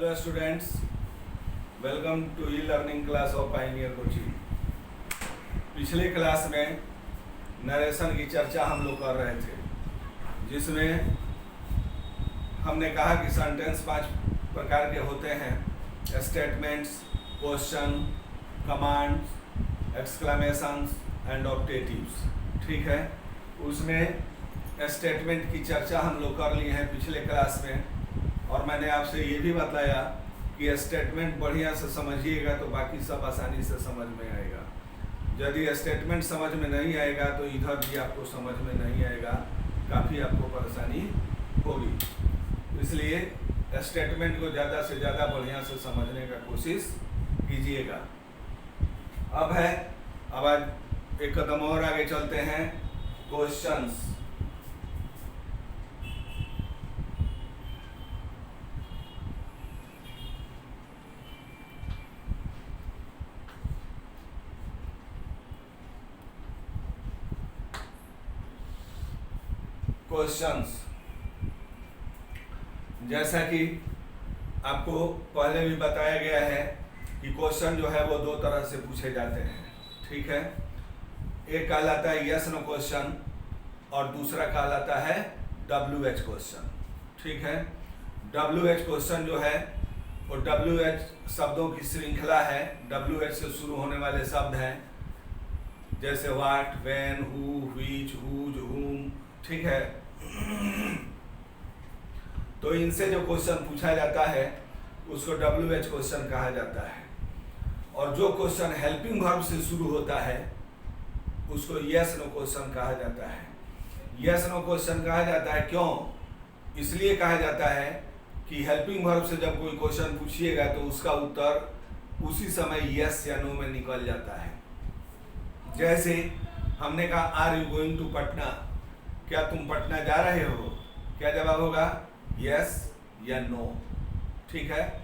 Hello students, welcome to e learning class of pioneer coaching. पिछले class में narration की चर्चा हम लोग कर रहे थे, जिसमें हमने कहा कि सेंटेंस 5 प्रकार के होते हैं: statements, question, commands, exclamations and objectives. ठीक है, उसमें स्टेटमेंट की चर्चा हम लोग कर लिए हैं पिछले क्लास में, और मैंने आपसे ये भी बताया कि स्टेटमेंट बढ़िया से समझिएगा तो बाकी सब आसानी से समझ में आएगा। यदि स्टेटमेंट समझ में नहीं आएगा तो इधर भी आपको समझ में नहीं आएगा, काफ़ी आपको परेशानी होगी। इसलिए स्टेटमेंट को ज़्यादा से ज़्यादा बढ़िया से समझने का कोशिश कीजिएगा। अब आज एक कदम और आगे चलते हैं, क्वेश्चंस। क्वेश्चंस, जैसा कि आपको पहले भी बताया गया है कि क्वेश्चन जो है वो दो तरह से पूछे जाते हैं। ठीक है, एक कहलाता है यस नो क्वेश्चन और दूसरा कहलाता है WH क्वेश्चन। ठीक है, WH क्वेश्चन जो है वो WH शब्दों की श्रृंखला है। WH से शुरू होने वाले शब्द हैं, जैसे what, when, who, which, whose, whom. ठीक है, तो इनसे जो क्वेश्चन पूछा जाता है उसको WH क्वेश्चन कहा जाता है। और जो क्वेश्चन हेल्पिंग वर्ब से शुरू होता है उसको यस नो क्वेश्चन कहा जाता है। यस नो क्वेश्चन कहा जाता है क्यों? इसलिए कहा जाता है कि हेल्पिंग वर्ब से जब कोई क्वेश्चन पूछिएगा तो उसका उत्तर उसी समय यस या नो में निकल जाता है। जैसे हमने कहा are you going to Patna, क्या तुम पटना जा रहे हो? क्या जवाब होगा? यस या नो। ठीक है,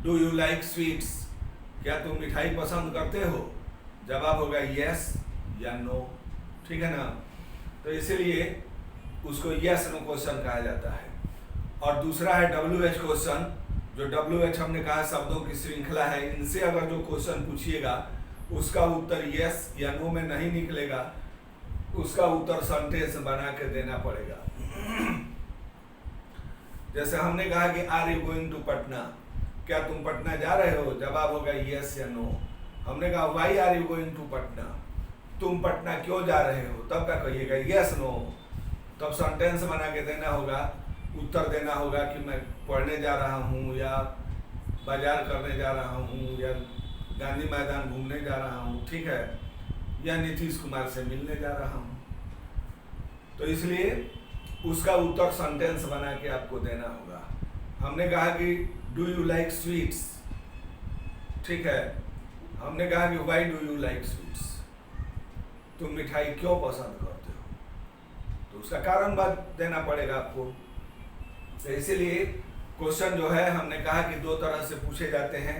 डू यू लाइक स्वीट्स, क्या तुम मिठाई पसंद करते हो? जवाब होगा यस या नो। ठीक है ना, तो इसीलिए उसको यस नो क्वेश्चन कहा जाता है। और दूसरा है WH क्वेश्चन। जो WH हमने कहा शब्दों की श्रृंखला है, इनसे अगर जो क्वेश्चन पूछिएगा उसका उत्तर यस या नो में नहीं निकलेगा, उसका उत्तर सेंटेंस बना के देना पड़ेगा। जैसे हमने कहा कि are you going to Patna, क्या तुम पटना जा रहे हो? जवाब होगा यस या नो। हमने कहा why are you going to Patna, तुम पटना क्यों जा रहे हो? तब क्या कहिएगा? Yes no. तब सेंटेंस बना के देना होगा, उत्तर देना होगा कि मैं पढ़ने जा रहा हूँ, या बाजार करने जा रहा हूँ, या गांधी मैदान घूमने जा रहा हूँ। ठीक है, या नीतीश कुमार से मिलने जा रहा हूँ। तो इसलिए उसका उत्तर सेंटेंस बना के आपको देना होगा। हमने कहा कि डू यू लाइक स्वीट्स। ठीक है, हमने कहा कि why do you like sweets, तुम मिठाई क्यों पसंद करते हो? तो उसका कारण देना पड़ेगा आपको। तो इसीलिए क्वेश्चन जो है हमने कहा कि दो तरह से पूछे जाते हैं।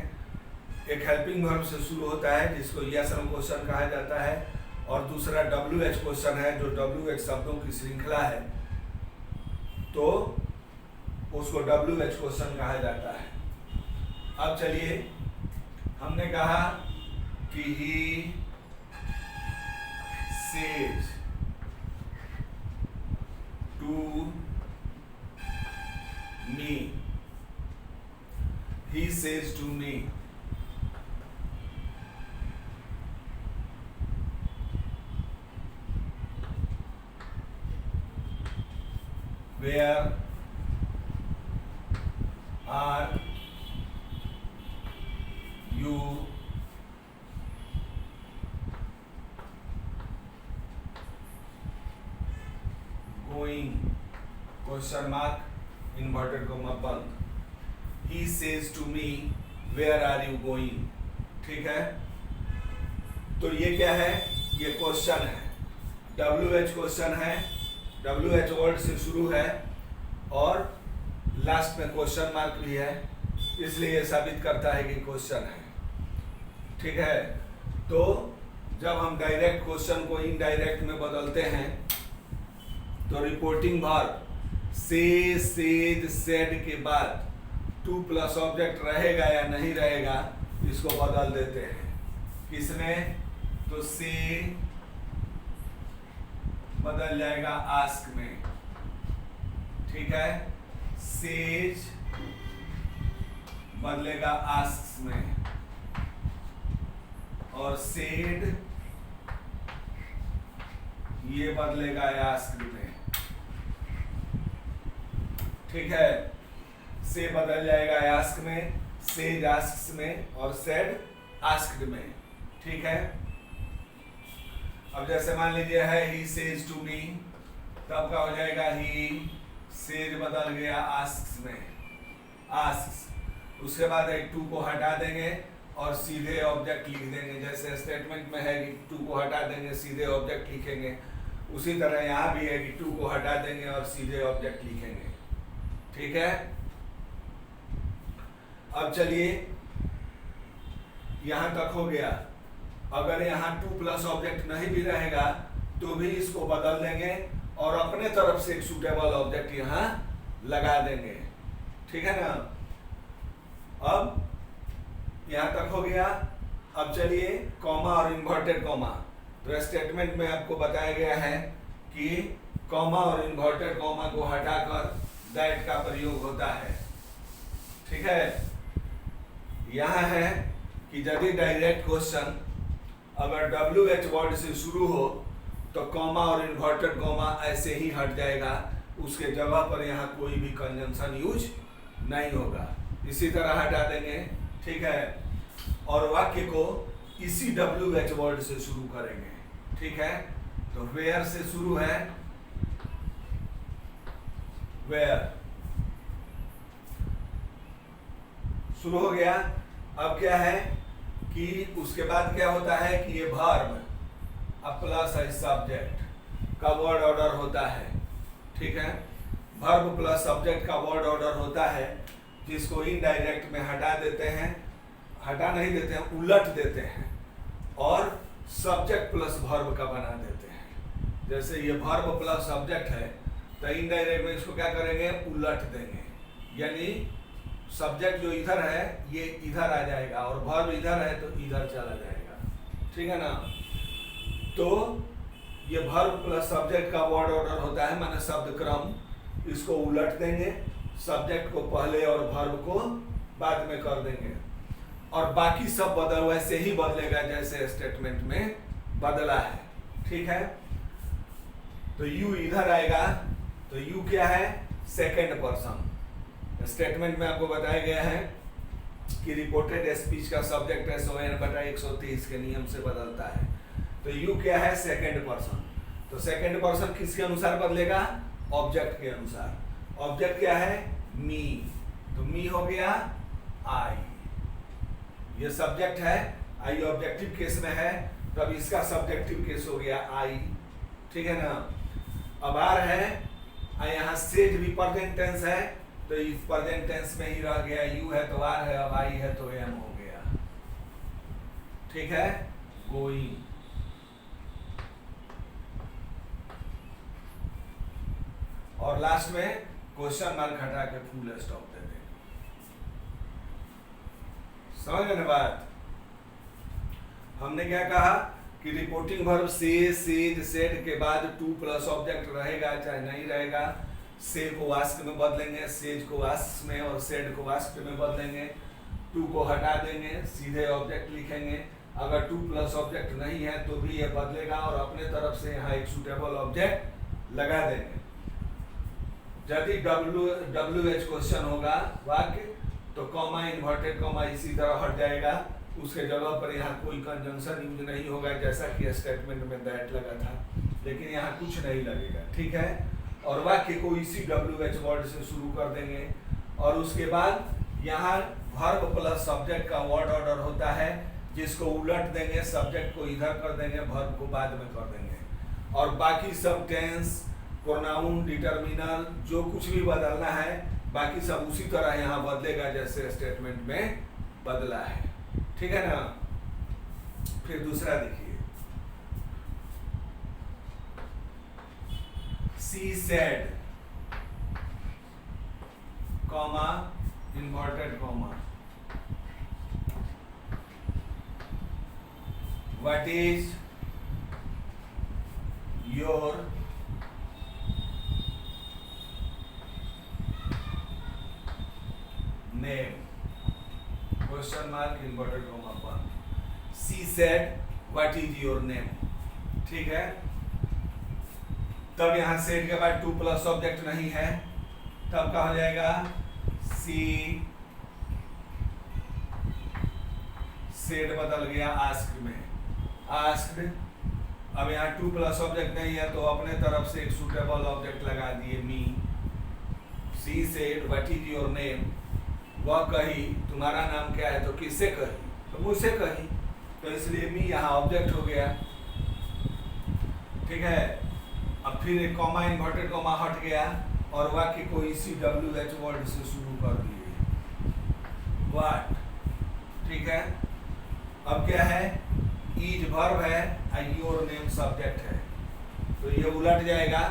एक हेल्पिंग वर्ब से शुरू होता है जिसको यस नो क्वेश्चन कहा जाता है, और दूसरा WH क्वेश्चन है जो WH शब्दों की श्रृंखला है, तो उसको WH क्वेश्चन कहा जाता है। अब चलिए, हमने कहा कि he says to me, he says to me. Where are you going? Question mark, inverted comma बंद। He says to me, where are you going? ठीक है, तो ये क्या है? ये क्वेश्चन है, WH क्वेश्चन है। WH वर्ड से शुरू है और लास्ट में क्वेश्चन मार्क भी है, इसलिए ये साबित करता है कि क्वेश्चन है। ठीक है, तो जब हम डायरेक्ट क्वेश्चन को इनडायरेक्ट में बदलते हैं तो रिपोर्टिंग वर्ब से, सेज, सेड के बाद टू प्लस ऑब्जेक्ट रहेगा या नहीं रहेगा इसको बदल देते हैं। किसमें? तो से बदल जाएगा आस्क में, ठीक है। सेज बदलेगा आस्क में और सेड ये बदलेगा आस्क में, ठीक है। से बदल जाएगा आस्क में, सेज आस्क में और सेड आस्क्ड में, ठीक है। अब जैसे मान लीजिए है ही सेज टू मी, तब का हो जाएगा ही सेज बदल गया आस्क्स में, आस्क्स। उसके बाद एक टू को हटा देंगे और सीधे ऑब्जेक्ट लिख देंगे। जैसे स्टेटमेंट में है कि टू को हटा देंगे सीधे ऑब्जेक्ट लिखेंगे, उसी तरह यहाँ भी है कि टू को हटा देंगे और सीधे ऑब्जेक्ट लिखेंगे, ठीक है। अब चलिए यहां तक हो गया। अगर यहाँ टू प्लस ऑब्जेक्ट नहीं भी रहेगा तो भी इसको बदल देंगे और अपने तरफ से एक सूटेबल ऑब्जेक्ट यहाँ लगा देंगे, ठीक है ना। अब यहाँ तक हो गया। अब चलिए कॉमा और इन्वर्टेड कॉमा। तो स्टेटमेंट में आपको बताया गया है कि कॉमा और इन्वर्टेड कॉमा को हटाकर दैट का प्रयोग होता है, ठीक है। यहाँ है कि यदि डायरेक्ट क्वेश्चन अगर WH वर्ड से शुरू हो तो कॉमा और इन्वर्टेड कॉमा ऐसे ही हट जाएगा, उसके जगह पर यहाँ कोई भी कंजंक्शन यूज नहीं होगा, इसी तरह हटा देंगे, ठीक है। और वाक्य को इसी WH वर्ड से शुरू करेंगे, ठीक है। तो वेयर से शुरू है, वेयर शुरू हो गया। अब क्या है कि उसके बाद क्या होता है कि ये वर्ब प्लस सब्जेक्ट का वर्ड ऑर्डर होता है, ठीक है। वर्ब प्लस सब्जेक्ट का वर्ड ऑर्डर होता है जिसको इनडायरेक्ट में हटा देते हैं, हटा नहीं देते हैं, उलट देते हैं और सब्जेक्ट प्लस वर्ब का बना देते हैं। जैसे ये वर्ब प्लस सब्जेक्ट है तो इनडायरेक्ट में इसको क्या करेंगे, उलट देंगे, यानी सब्जेक्ट जो इधर है ये इधर आ जाएगा और वर्ब इधर है तो इधर चला जाएगा, ठीक है ना। तो ये वर्ब प्लस सब्जेक्ट का वर्ड ऑर्डर होता है, माने शब्द क्रम, इसको उलट देंगे, सब्जेक्ट को पहले और वर्ब को बाद में कर देंगे और बाकी सब बदल वैसे ही बदलेगा जैसे स्टेटमेंट में बदला है, ठीक है। तो यू इधर आएगा, तो यू क्या है, सेकेंड पर्सन। स्टेटमेंट में आपको बताया गया है कि रिपोर्टेड स्पीच का सब्जेक्ट SON/123 के नियम से बदलता है। तो यू क्या है, सेकेंड पर्सन। तो सेकेंड पर्सन किसके अनुसार बदलेगा, ऑब्जेक्ट के अनुसार। ऑब्जेक्ट क्या है, मी, तो मी हो गया आई, ये सब्जेक्ट है, आई ऑब्जेक्टिव केस में है, तब इसका सब्जेक्टिव केस हो गया आई, ठीक है ना। अब आर है, यहाँ सेज भी प्रेजेंट टेंस है तो इस प्रेजेंट टेंस में ही रह गया, यू है तो आर है, अब आई है तो एम हो गया, ठीक है। गोइंग, और लास्ट में क्वेश्चन मार्क हटा के फुल स्टॉप दे देंगे। समझ गए ना बात। हमने क्या कहा कि रिपोर्टिंग वर्ब से, सेज, सेड के बाद टू प्लस ऑब्जेक्ट रहेगा चाहे नहीं रहेगा। से को आस्क में बदलेंगे, सेज को आस्क में और सेड को आस्क में बदलेंगे। टू को हटा देंगे, सीधे ऑब्जेक्ट लिखेंगे। अगर टू प्लस ऑब्जेक्ट नहीं है तो भी ये बदलेगा और अपने तरफ से यहाँ एक सुटेबल ऑब्जेक्ट लगा देंगे। यदि WH क्वेश्चन होगा वाक्य तो कॉमा, इन्वर्टेड कॉमा इसी तरह हट जाएगा, उसके जगह पर यहाँ कोई कंजंक्शन यूज नहीं होगा जैसा कि स्टेटमेंट में दैट लगा था, लेकिन यहाँ कुछ नहीं लगेगा, ठीक है। और वाक्य को इसी WH वर्ड से शुरू कर देंगे और उसके बाद यहाँ वर्ब प्लस सब्जेक्ट का वर्ड ऑर्डर होता है जिसको उलट देंगे, सब्जेक्ट को इधर कर देंगे, वर्ब को बाद में कर देंगे और बाकी सब टेंस, प्रोनाउन, डिटर्मिनल जो कुछ भी बदलना है बाकी सब उसी तरह यहाँ बदलेगा जैसे स्टेटमेंट में बदला है, ठीक है ना। फिर दूसरा देखिए, she said, comma, inverted comma, what is your name, question mark inverted comma बंद। She said what is your name, ठीक है। तब यहां सेड के बाद टू प्लस ऑब्जेक्ट नहीं है, तब क्या हो जाएगा, सी सेड बदल गया आस्क्ड में, आस्क्ड। अब यहाँ टू प्लस ऑब्जेक्ट नहीं है तो अपने तरफ से एक सुटेबल ऑब्जेक्ट लगा दिए, me. She said what is your name, वह कही तुम्हारा नाम क्या है, तो किससे कही, तो मुझसे कही, तो इसलिए मी यहाँ ऑब्जेक्ट हो गया, ठीक है। अब फिर एक कॉमा इन्वर्टेड कॉमा हट गया और वाक्य को इसी WH वर्ड से शुरू कर दिए, व्हाट, ठीक है। अब क्या है, इज वर्ब है और योर नेम सब्जेक्ट है, तो ये उलट जाएगा,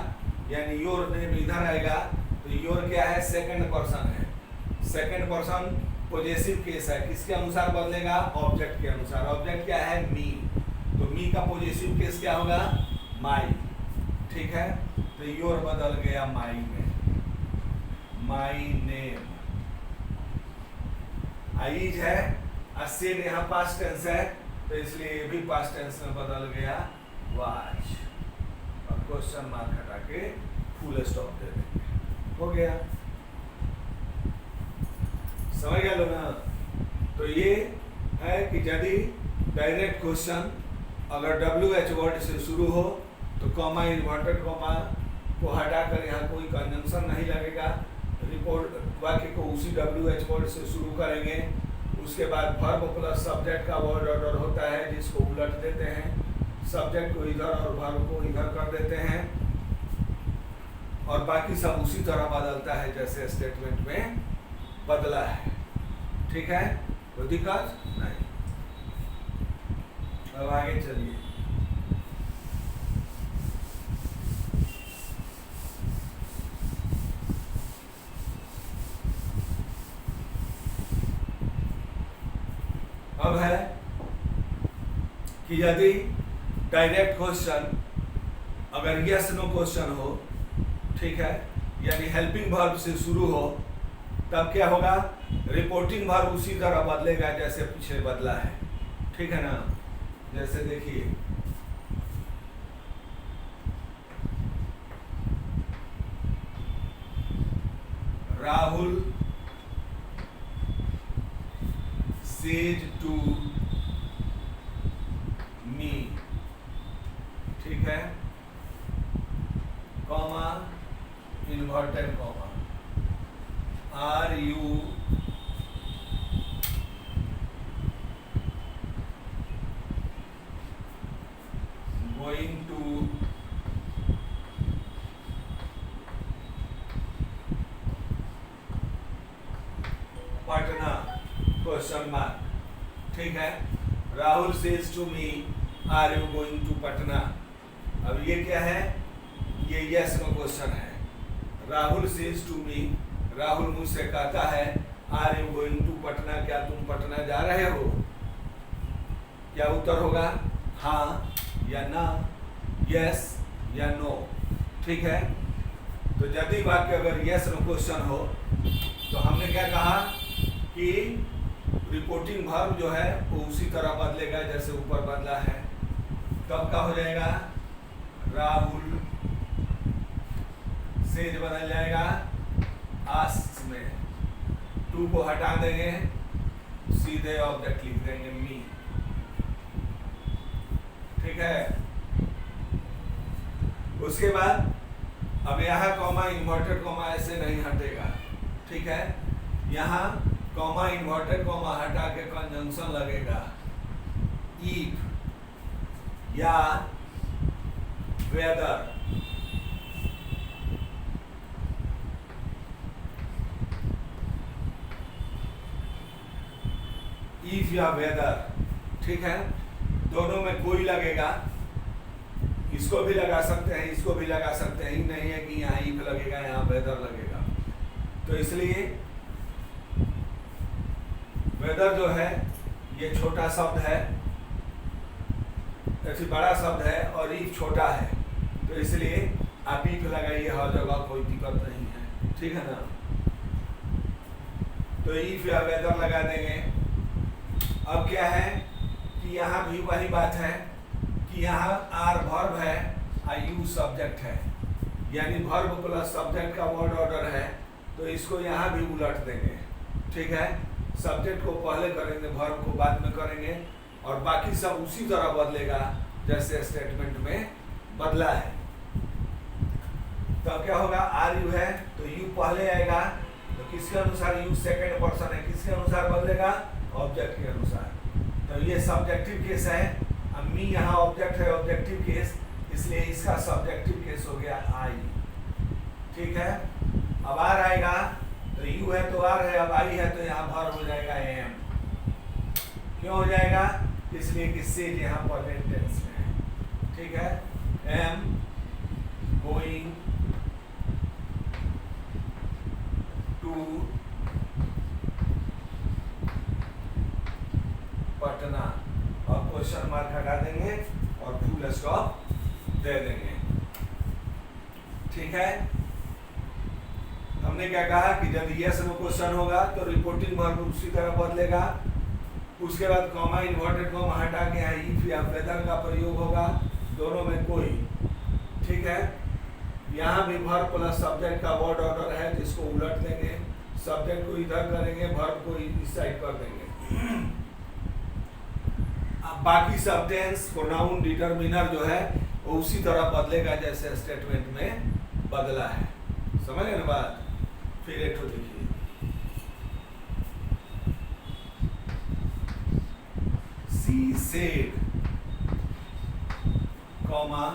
यानी योर नेम इधर आएगा, तो योर क्या है, सेकंड पर्सन है, सेकंड पर्सन पॉजेसिव केस है, किसके अनुसार बदलेगा, ऑब्जेक्ट के अनुसार। ऑब्जेक्ट क्या है, मी, तो मी का पॉजेसिव केस क्या होगा, माई, ठीक है। तो योर बदल गया माई में, माई नेम। आइज है, सेड यहाँ पास्ट टेंस है, तो इसलिए ये भी पास्ट टेंस में बदल गया, वाच। और क्वेश्चन मार्क हटा के फुल स्टॉप दे देंगे, हो गया, समझ गया लोग ना। तो ये है कि यदि डायरेक्ट क्वेश्चन अगर WH वर्ड से शुरू हो तो कॉमा इन्वर्टेड कॉमा को हटाकर यहाँ कोई कंजंक्शन नहीं लगेगा, रिपोर्ट वाक्य को उसी WH वर्ड से शुरू करेंगे। उसके बाद वर्ब प्लस सब्जेक्ट का वर्ड ऑर्डर होता है जिसको उलट देते हैं, सब्जेक्ट को इधर और वर्ब को इधर कर देते हैं, और बाकी सब उसी तरह बदलता है जैसे स्टेटमेंट में बदला है, ठीक है, कोई दिक्कत नहीं। अब आगे चलिए, अब है कि यदि डायरेक्ट क्वेश्चन अगर यस नो क्वेश्चन हो, ठीक है, यानी हेल्पिंग वर्ब से शुरू हो, तब क्या होगा, रिपोर्टिंग वर्ब उसी तरह बदलेगा जैसे पीछे बदला है, ठीक है ना। जैसे देखिए, राहुल सेज टू मी, ठीक है, comma inverted comma, are you going to Patna, question mark, ठीक है। Rahul says to me are you going to Patna. अब ये क्या है, ये यस नो क्वेश्चन है। Rahul says to me, Rahul मुझसे कहता है, are you going to Patna, क्या तुम पटना जा रहे हो, क्या उत्तर होगा, हाँ या ना, यस या नो, ठीक है। तो यदि वाक्य अगर यस नो क्वेश्चन हो तो हमने क्या कहा कि रिपोर्टिंग वर्ब जो है वो उसी तरह बदलेगा जैसे ऊपर बदला है, तब क्या हो जाएगा, राहुल सेज बदल जाएगा आस्क्स में, टू को हटा देंगे, सीधे ऑब्जेक्ट लिख देंगे मी, ठीक है। उसके बाद अब यहाँ कॉमा इन्वर्टेड कॉमा ऐसे नहीं हटेगा, ठीक है। यहाँ कॉमा इन्वर्टेड कॉमा हटा के कंजंक्शन लगेगा, इफ या वेदर, इफ या वेदर, ठीक है। दोनों में कोई लगेगा, इसको भी लगा सकते हैं, इसको भी लगा सकते हैं, ही नहीं है कि यहाँ इफ लगेगा यहाँ वेदर लगेगा। तो इसलिए वेदर जो है ये छोटा शब्द है, ऐसी बड़ा शब्द है, और इफ छोटा है, तो इसलिए आप इफ लगाइए हर जगह, कोई दिक्कत नहीं है, ठीक है ना। तो इफ या वेदर लगा देंगे। अब क्या है कि यहाँ भी वही बात है कि यहाँ आर वर्ब है और यू सब्जेक्ट है, यानी वर्ब प्लस सब्जेक्ट का वर्ड ऑर्डर है, तो इसको यहाँ भी उलट देंगे, ठीक है। सब्जेक्ट को पहले करेंगे, वर्ब को बाद में करेंगे, और बाकी सब उसी तरह बदलेगा जैसे स्टेटमेंट में बदला है। तो क्या होगा, आर यू है तो यू पहले आएगा, तो किसके अनुसार यू सेकंड पर्सन है, किसके अनुसार बदलेगा, ऑब्जेक्ट के अनुसार। तो ये सब्जेक्टिव केस है, अब मी यहाँ ऑब्जेक्ट है, ऑब्जेक्टिव केस, इसलिए इसका सब्जेक्टिव केस हो गया आई, ठीक है। अब आर आएगा तो यू है तो आर है, अब आई है तो यहाँ भर हो जाएगा एम। क्यों हो जाएगा, इसलिए कि सेड यहाँ पर टेंस में है, ठीक है। एम गोइंग टू पटना, और क्वेश्चन मार्क हटा देंगे और फुल स्टॉप दे देंगे, ठीक है। हमने क्या कहा कि जब यस में क्वेश्चन होगा तो रिपोर्टिंग वर्ब उसी तरह बदलेगा, उसके बाद कॉमा इन्वर्टेड कॉमा हटा के यहाँ इफ या वेदर का प्रयोग होगा, दोनों में कोई, ठीक है। यहाँ भी वर्ब प्लस सब्जेक्ट का वर्ड ऑर्डर है, जिसको उलट देंगे, सब्जेक्ट को इधर करेंगे, वर्ब को इस साइड कर देंगे। अब बाकी सब टेंस, प्रोनाउन, डिटरमिनर जो है वो उसी तरह बदलेगा जैसे स्टेटमेंट में बदला है, समझ गए ना बात। फिर एक तो देखिए, she said comma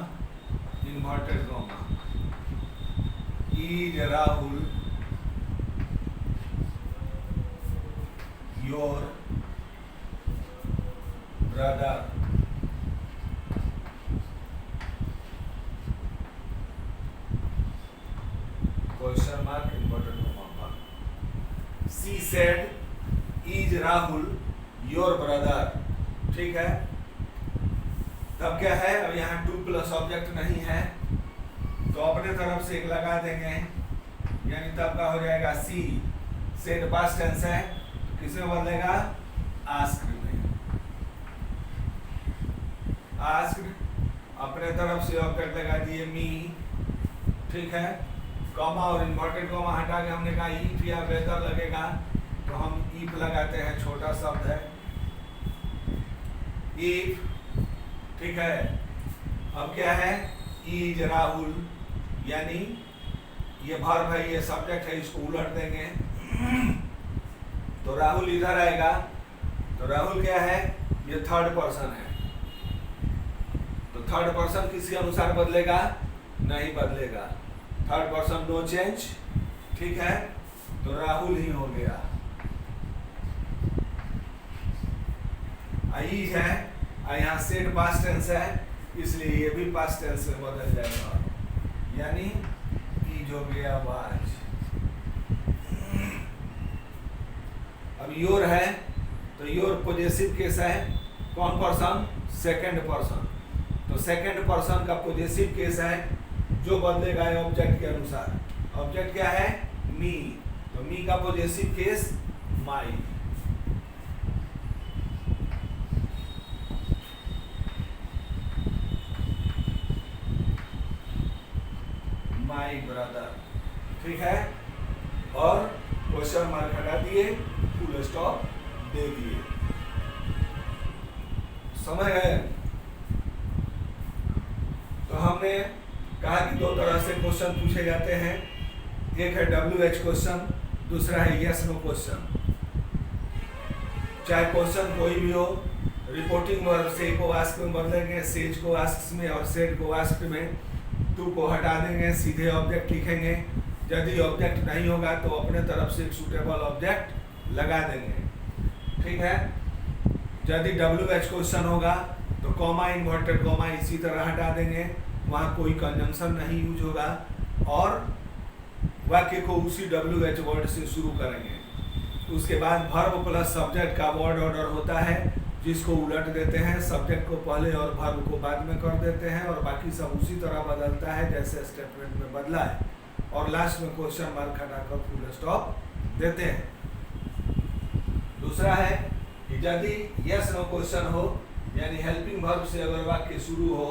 inverted comma is Rahul your brother, question mark inverted comma. She said is Rahul your brother, ठीक है। तब क्या है, अब यहाँ टू प्लस ऑब्जेक्ट नहीं है, तो अपने तरफ से एक लगा देंगे, यानी तब का हो जाएगा सी सेड पास्ट टेंस है, तो किसमें बदलेगा, आस्क्ड में। आस्क्ड अपने तरफ से ऑब्जेक्ट लगा दिए मी, ठीक है। कॉमा और इन्वर्टेड कॉमा हटा के हमने कहा इफ या वेदर लगेगा, तो हम इफ लगाते हैं, छोटा शब्द है इफ, ठीक है। अब क्या है, इज राहुल, यानी ये वर्ब है, ये सब्जेक्ट है, इसको उलट देंगे, तो राहुल इधर आएगा, तो राहुल क्या है, ये थर्ड पर्सन है, तो थर्ड पर्सन किसके अनुसार बदलेगा, नहीं बदलेगा, थर्ड पर्सन नो चेंज, ठीक है। तो राहुल ही हो गया। आई है, यहाँ सेड पास्ट टेंस है, इसलिए ये भी पास्ट टेंस में बदल जाएगा, यानी ईज हो गया वाज। अब योर है, तो योर पॉजेसिव केस है, कौन पर्सन, सेकंड पर्सन, तो सेकंड पर्सन का पॉजेसिव केस है, जो बदलेगा ऑब्जेक्ट के अनुसार। ऑब्जेक्ट क्या है, मी, तो मी का possessive case my. My brother, ठीक है। और क्वेश्चन मार्क हटा दिए, फुल स्टॉप दे दिए, समझ गए। तो हमने कहा कि दो तरह से क्वेश्चन पूछे जाते हैं, एक है WH क्वेश्चन, दूसरा है यस नो क्वेश्चन। चाहे क्वेश्चन कोई भी हो, रिपोर्टिंग वर्ब से को आस्क में बदलेंगे, सेज को आस्क में और सेड को आस्क में, टू को हटा देंगे, सीधे ऑब्जेक्ट लिखेंगे। यदि ऑब्जेक्ट नहीं होगा तो अपने तरफ से एक सूटेबल ऑब्जेक्ट लगा देंगे, ठीक है। यदि WH क्वेश्चन होगा तो कॉमा इन्वर्टेड कॉमा इसी तरह हटा देंगे, वहाँ कोई कंजंक्शन नहीं यूज होगा, और वाक्य को उसी WH वर्ड से शुरू करेंगे। उसके बाद वर्ब प्लस सब्जेक्ट का वर्ड ऑर्डर होता है, जिसको उलट देते हैं, सब्जेक्ट को पहले और वर्ब को बाद में कर देते हैं, और बाकी सब उसी तरह बदलता है जैसे स्टेटमेंट में बदला है, और लास्ट में क्वेश्चन मार्क हटाकर फुल स्टॉप देते हैं। दूसरा है कि यदि यस नो क्वेश्चन हो, यानी हेल्पिंग वर्ब से अगर वाक्य शुरू हो,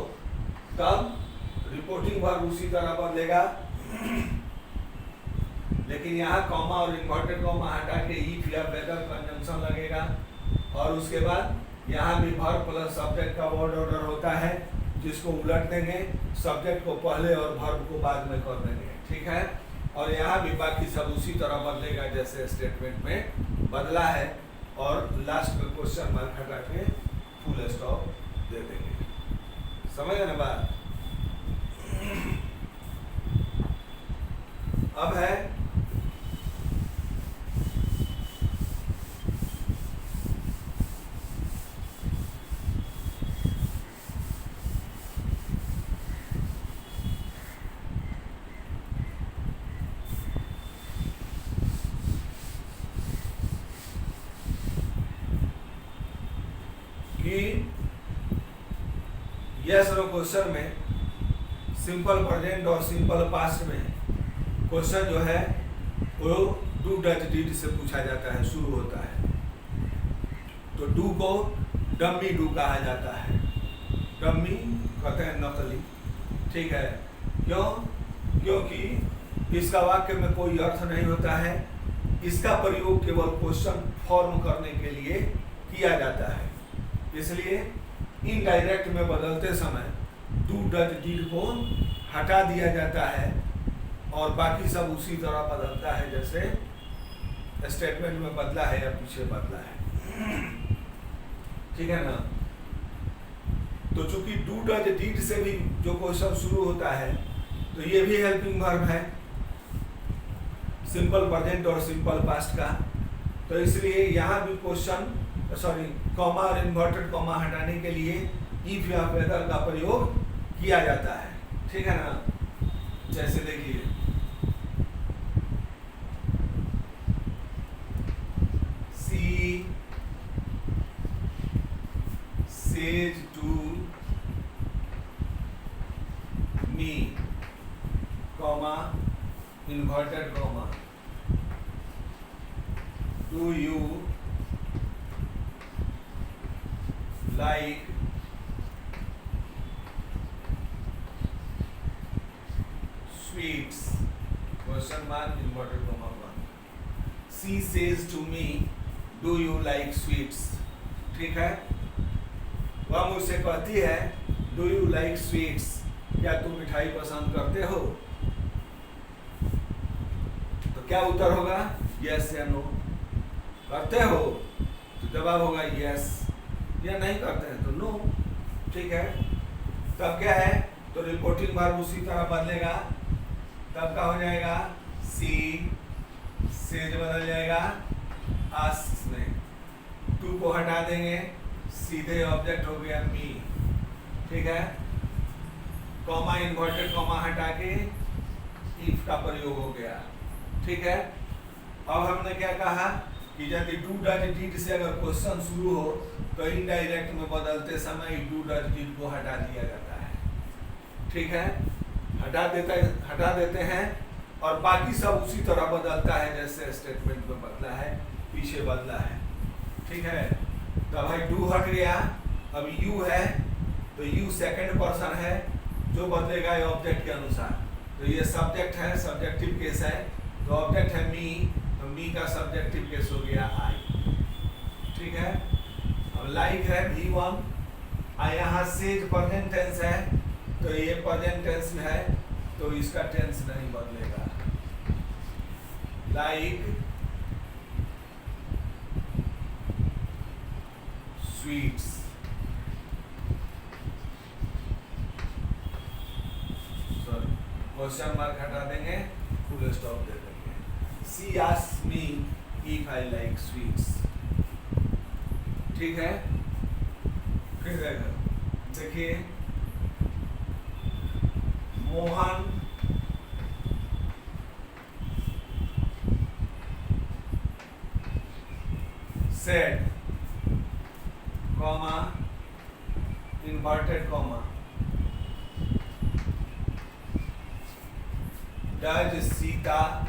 तब रिपोर्टिंग वर्ब उसी तरह बदलेगा, लेकिन यहाँ कॉमा और इन्वर्टेड कॉमा हटा के इफ या वेदर कंजंक्शन लगेगा, और उसके बाद यहाँ भी वर्ब प्लस सब्जेक्ट का वर्ड ऑर्डर होता है, जिसको उलट देंगे, सब्जेक्ट को पहले और वर्ब को बाद में कर देंगे, ठीक है। और यहाँ भी बाकी सब उसी तरह बदलेगा जैसे स्टेटमेंट में बदला है, और लास्ट में क्वेश्चन मार्क हटा के फुल स्टॉप दे देंगे। समझ गए ना बात? अब है यस नो क्वेश्चन में सिंपल प्रेजेंट और सिंपल पास्ट में क्वेश्चन जो है वो डू डज डिड से पूछा जाता है, शुरू होता है। तो डू को डम्मी डू कहा जाता है, डम्मी कहते हैं नकली, ठीक है। क्यों? क्योंकि इसका वाक्य में कोई अर्थ नहीं होता है, इसका प्रयोग केवल क्वेश्चन फॉर्म करने के लिए किया जाता है, इसलिए इनडायरेक्ट में बदलते समय डू डज डिड को हटा दिया जाता है, और बाकी सब उसी तरह बदलता है जैसे स्टेटमेंट में बदला है या पीछे बदला है, ठीक है ना। तो चूंकि डू डज डिड से भी जो क्वेश्चन शुरू होता है, तो ये भी हेल्पिंग वर्ब है, सिंपल प्रेजेंट और सिंपल पास्ट का, तो इसलिए यहाँ भी क्वेश्चन कॉमा और इन्वर्टेड कॉमा हटाने के लिए इफ या वेदर का प्रयोग किया जाता है, ठीक है ना। जैसे देखिए she says to me comma inverted comma do you like sweets question mark inverted comma 1. She says to me do you like sweets, ठीक है। वह मुझसे कहती है do you like sweets, क्या तुम मिठाई पसंद करते हो? तो क्या उत्तर होगा? yes या no। करते हो तो जवाब होगा yes, या नहीं करते हैं तो नो, ठीक है। तब क्या है? तो रिपोर्टिंग वर्ब उसी तरह बदलेगा, तब क्या हो जाएगा? सी सेज बदल जाएगा आस्क्स में, टू को हटा देंगे, सीधे ऑब्जेक्ट हो गया मी, ठीक है। कॉमा इन्वर्टेड कॉमा हटा के इफ का प्रयोग हो गया, ठीक है। अब हमने क्या कहा कि यदि डू डज डिड से अगर क्वेश्चन शुरू हो, तो इनडायरेक्ट में बदलते समय डू डज डिड को हटा दिया जाता है, ठीक है। हटा देते हैं, और बाकी सब उसी तरह बदलता है जैसे स्टेटमेंट में बदला है, पीछे बदला है, ठीक है। तो भाई डू हट गया, अब यू है, तो यू सेकंड पर्सन है, जो बदलेगा ये ऑब्जेक्ट के अनुसार। तो ये सब्जेक्ट है, सब्जेक्टिव केस है, तो ऑब्जेक्ट है मी, तो मी का सब्जेक्टिव केस हो गया आई, ठीक है। अब लाइक है V1, यहाँ सेज प्रेजेंट टेंस है, तो ये प्रेजेंट टेंस में है, तो इसका टेंस नहीं बदलेगा। Like sweets, sorry question mark हटा देंगे, फुल स्टॉप दे देंगे। She asked me if I like sweets, ठीक है। फिर देखिए Mohan said, comma, inverted comma, does Sita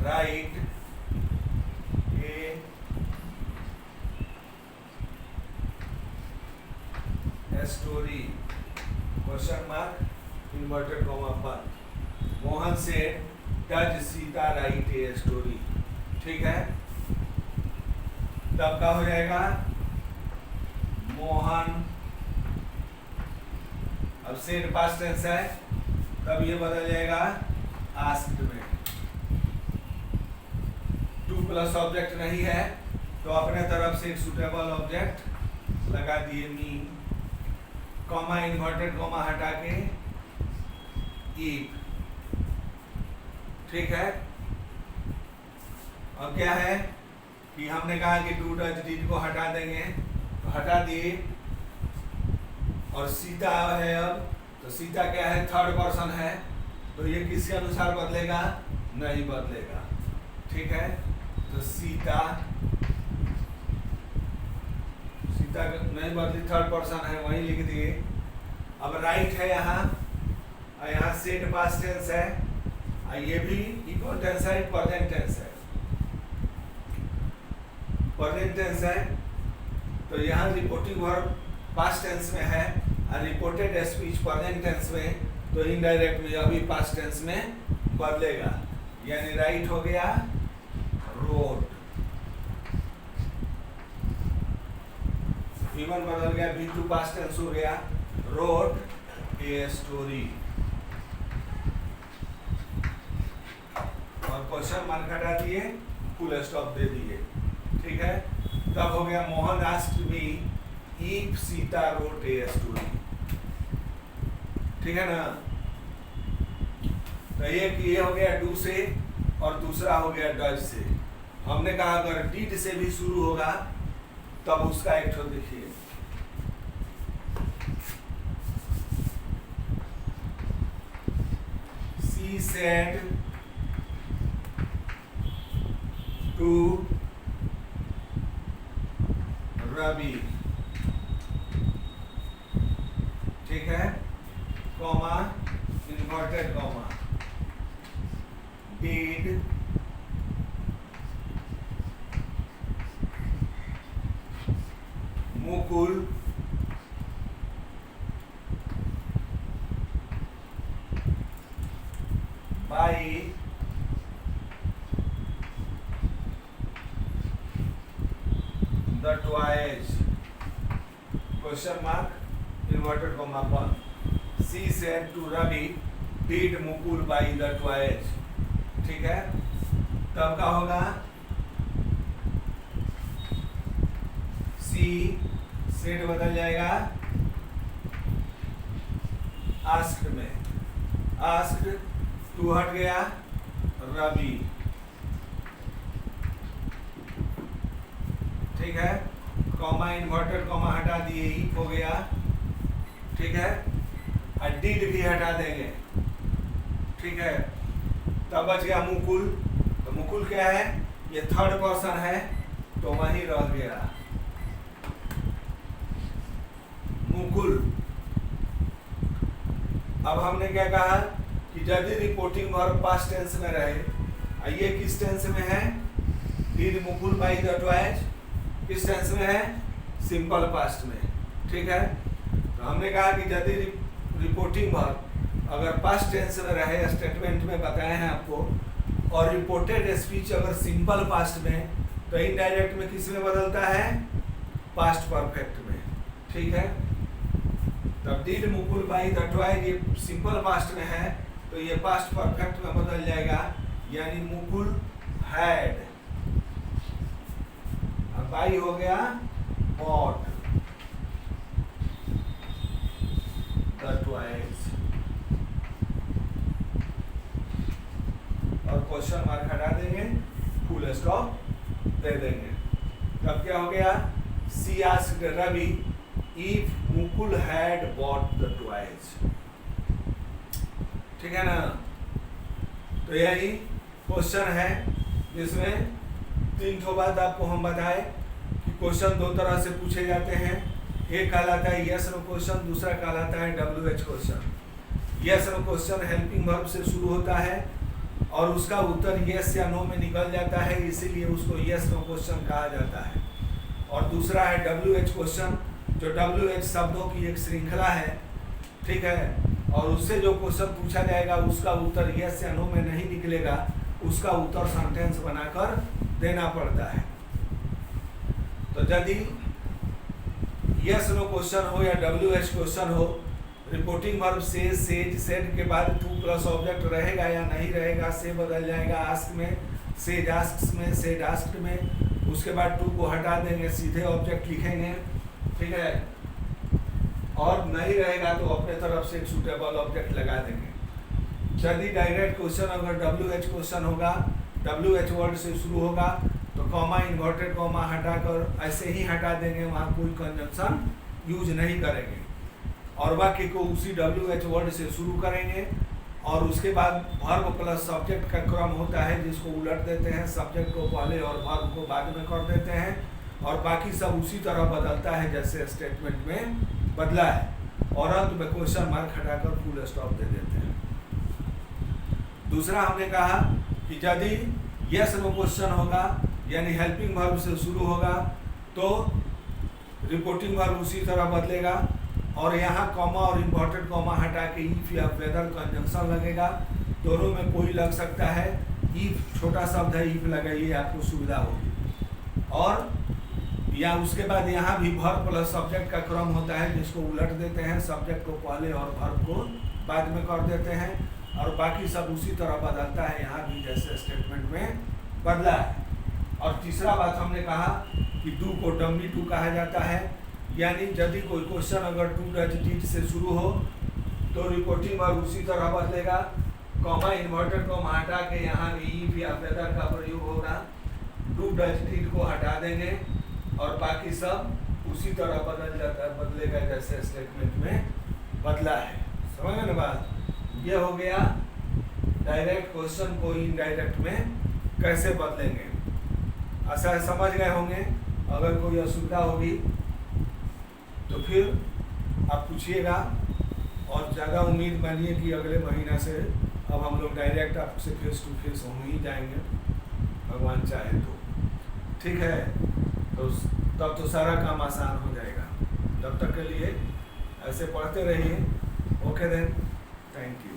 write a story? Question mark, inverted comma पर. Mohan said, does Sita write a story? ठीक है, तब क्या हो जाएगा? मोहन, अब said past tense है, तब ये बदल जाएगा asked में. टू प्लस ऑब्जेक्ट नहीं है तो अपने तरफ से एक सुटेबल ऑब्जेक्ट लगा दिए, मी, कॉमा, इन्वर्टेड कॉमा हटा के इफ. ठीक है, अब क्या है कि हमने कहा कि डू डज डिड को हटा देंगे, तो हटा दिए. और सीता है, अब तो सीता क्या है? थर्ड पर्सन है, तो ये किसके अनुसार बदलेगा? नहीं बदलेगा. ठीक है, तो सीता नहीं बदली, थर्ड पर्सन है, वही लिख दिए. अब राइट है यहाँ, और यहाँ सेड पास्ट टेंस है, और ये भी इक्वल टेंस है, प्रेजेंट टेंस है. प्रेजेंट टेंस है तो यहाँ रिपोर्टिंग वर्ब पास्ट टेंस में है, और रिपोर्टेड स्पीच प्रेजेंट टेंस में, तो इनडायरेक्ट में अभी पास्ट टेंस में बदलेगा. यानी राइट हो गया रोड, V1 बदल गया, V2 पास्ट टेंस हो गया, रोड ए स्टोरी. और क्वेश्चन मार्क हटा दिए, फुल स्टॉप दे दिए. ठीक है, तब हो गया Mohan asked me if Sita wrote a story. ठीक है ना, तो ये हो गया डू से, और दूसरा हो गया डज से. हमने कहा अगर डिड से भी शुरू होगा तब उसका एक ठो देखिए, सी सेड टू रवि. ठीक है, comma, inverted comma, did Mukul buy the toys. Question mark, inverted comma पर. She said to Ravi did Mukul buy the toys. ठीक है, तब क्या होगा? सी सेड बदल जाएगा आस्क्ड में, आस्क्ड टू हट गया रवि. ठीक है, कॉमा, इन्वर्टेड कॉमा हटा दिए, इफ हो गया. ठीक है, और डिड भी हटा देंगे. ठीक है, तब बच गया मुकुल. तो मुकुल क्या है? ये थर्ड पर्सन है, तो वही रह गया मुकुल. अब हमने क्या कहा कि यदि रिपोर्टिंग वर्ब पास्ट टेंस में रहे, ये किस टेंस में है? Did Mukul buy the twice. किस टेंस में है? सिंपल पास्ट में. ठीक है, तो हमने कहा कि यदि रिपोर्टिंग वर्ब अगर पास्ट टेंस में रहे, स्टेटमेंट में बताए हैं आपको, और रिपोर्टेड स्पीच अगर सिंपल पास्ट में, तो इनडायरेक्ट में किस में बदलता है? पास्ट परफेक्ट में. ठीक है, तब did Mukul buy the twice ये सिंपल पास्ट में है, तो ये पास्ट परफेक्ट में बदल जाएगा, यानी मुकुल हैड. अब बाई हो गया बॉट द ट्वाइस. और क्वेश्चन मार्क हटा देंगे, फुल स्टॉप दे देंगे. तब क्या हो गया? She asked Ravi if Mukul had bought the toys. ठीक है ना, तो यही क्वेश्चन है जिसमें 3 ठो बात आपको हम बताए कि क्वेश्चन 2 तरह से पूछे जाते हैं। एक कहलाता है यस नो क्वेश्चन, दूसरा कहलाता है WH question. Yes no question helping verb से शुरू होता है और उसका उत्तर यस या नो में निकल जाता है, इसीलिए उसको यस नो क्वेश्चन कहा जाता है। और दूसरा है WH क्वेश्चन, जो WH शब्दों की एक श्रृंखला है, ठीक है, और उससे जो क्वेश्चन पूछा जाएगा उसका उत्तर यस या नो में नहीं निकलेगा, उसका उत्तर सेंटेंस बनाकर देना पड़ता है। तो यदि यस नो क्वेश्चन हो या WH क्वेश्चन हो, रिपोर्टिंग वर्ब से सेज सेड के बाद टू प्लस ऑब्जेक्ट रहेगा या नहीं रहेगा, से बदल जाएगा आस्क में, सेज आस्क्स में, सेड आस्क्ड में। उसके बाद टू को हटा देंगे, सीधे ऑब्जेक्ट लिखेंगे, ठीक है, और नहीं रहेगा तो अपने तरफ से एक सूटेबल ऑब्जेक्ट लगा देंगे। यदि डायरेक्ट क्वेश्चन अगर WH क्वेश्चन होगा, WH वर्ड से शुरू होगा, तो कॉमा इन्वर्टेड कॉमा हटाकर ऐसे ही हटा देंगे, वहाँ कोई कंजंक्शन यूज नहीं करेंगे और वाक्य को उसी WH वर्ड से शुरू करेंगे। और उसके बाद वर्ब प्लस सब्जेक्ट का क्रम होता है जिसको उलट देते हैं, सब्जेक्ट को पहले और वर्ब को बाद में कर देते हैं, और बाकी सब उसी तरह बदलता है जैसे स्टेटमेंट में बदला है, और अंत में क्वेश्चन मार्क हटाकर फुल स्टॉप दे देते हैं। दूसरा हमने कहा कि यदि यस नो क्वेश्चन होगा यानी हेल्पिंग वर्ब से शुरू होगा तो रिपोर्टिंग वर्ब उसी तरह बदलेगा, और यहाँ कॉमा और इम्पोर्टेंट कॉमा हटा के इफ या वेदर कंजंक्शन लगेगा। दोनों में कोई लग सकता है, इफ छोटा शब्द है, इफ लगाइए, आपको सुविधा होगी। और या उसके बाद यहाँ भी वर्ब प्लस सब्जेक्ट का क्रम होता है जिसको उलट देते हैं, सब्जेक्ट को पहले और वर्ब को बाद में कर देते हैं, और बाकी सब उसी तरह बदलता है यहाँ भी जैसे स्टेटमेंट में बदला है। और तीसरा बात हमने कहा कि डू को डमी टू कहा जाता है, यानी यदि कोई क्वेश्चन अगर डू डज डिड से शुरू हो तो रिपोर्टिंग वर्ब उसी तरह बदलेगा, कॉमा इन्वर्टेड कॉमा हटा के यहाँ भी इफ या वेदर का प्रयोग होगा, डू डज डिड को हटा देंगे और बाकी सब उसी तरह बदल जाता है, बदलेगा जैसे स्टेटमेंट में बदला है। समझ में ना बात? ये हो गया डायरेक्ट क्वेश्चन को इनडायरेक्ट में कैसे बदलेंगे। ऐसा समझ गए होंगे। अगर कोई असुविधा होगी तो फिर आप पूछिएगा, और ज़्यादा उम्मीद मानिए कि अगले महीना से अब हम लोग डायरेक्ट आपसे फेस टू फेस हो ही जाएंगे, भगवान चाहे तो, ठीक है। तो तब तो सारा काम आसान हो जाएगा। तब तक के लिए ऐसे पढ़ते रहिए। Okay then, thank you.